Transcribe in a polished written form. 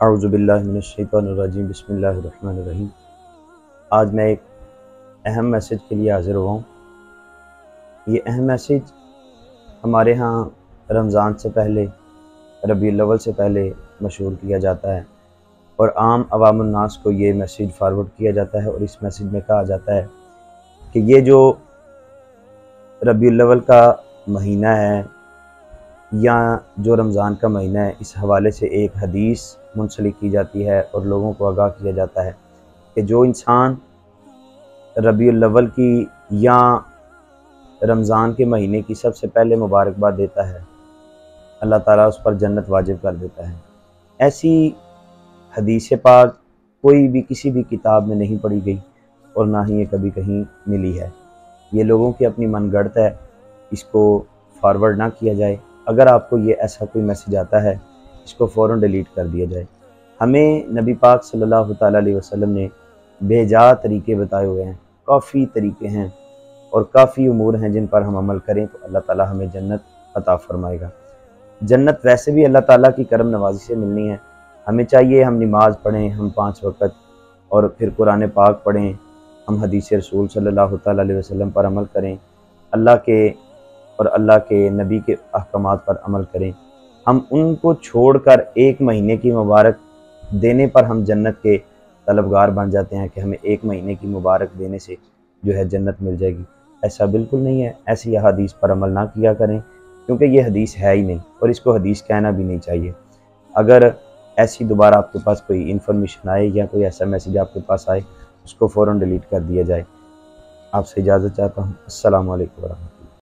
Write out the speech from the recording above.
اعوذ باللہ من الشیطان الرجیم بسم اللہ الرحمن الرحیم۔ آج میں ایک اہم میسیج کے لیے حاضر ہوا ہوں۔ یہ اہم میسیج ہمارے ہاں رمضان سے پہلے، ربیع الاول سے پہلے مشہور کیا جاتا ہے اور عام عوام الناس کو یہ میسیج فارورڈ کیا جاتا ہے، اور اس میسیج میں کہا جاتا ہے کہ یہ جو ربیع الاول کا مہینہ ہے یا جو رمضان کا مہینہ ہے، اس حوالے سے ایک حدیث منسلک کی جاتی ہے اور لوگوں کو آگاہ کیا جاتا ہے کہ جو انسان ربیع الاول کی یا رمضان کے مہینے کی سب سے پہلے مبارکباد دیتا ہے، اللہ تعالیٰ اس پر جنت واجب کر دیتا ہے۔ ایسی حدیث پاک کوئی بھی کسی بھی کتاب میں نہیں پڑھی گئی اور نہ ہی یہ کبھی کہیں ملی ہے۔ یہ لوگوں کی اپنی من گڑت ہے، اس کو فارورڈ نہ کیا جائے۔ اگر آپ کو یہ ایسا کوئی میسیج آتا ہے، اس کو فوراً ڈیلیٹ کر دیا جائے۔ ہمیں نبی پاک صلی اللہ تعالیٰ علیہ وسلم نے بے جا طریقے بتائے ہوئے ہیں، کافی طریقے ہیں اور کافی امور ہیں جن پر ہم عمل کریں تو اللہ تعالیٰ ہمیں جنت عطا فرمائے گا۔ جنت ویسے بھی اللہ تعالیٰ کی کرم نوازی سے ملنی ہے۔ ہمیں چاہیے ہم نماز پڑھیں، ہم 5 وقت، اور پھر قرآن پاک پڑھیں، ہم حدیث رسول صلی اللہ تعالیٰ علیہ وسلم پر عمل کریں، اللہ کے اور اللہ کے نبی کے احکامات پر عمل کریں۔ ہم ان کو چھوڑ کر ایک مہینے کی مبارک دینے پر ہم جنت کے طلبگار بن جاتے ہیں کہ ہمیں ایک مہینے کی مبارک دینے سے جو ہے جنت مل جائے گی۔ ایسا بالکل نہیں ہے۔ ایسی حدیث پر عمل نہ کیا کریں، کیونکہ یہ حدیث ہے ہی نہیں اور اس کو حدیث کہنا بھی نہیں چاہیے۔ اگر ایسی دوبارہ آپ کے پاس کوئی انفارمیشن آئے یا کوئی ایسا میسیج آپ کے پاس آئے، اس کو فوراً ڈیلیٹ کر دیا جائے۔ آپ سے اجازت چاہتا ہوں۔ السلام علیکم ورحمۃ اللہ۔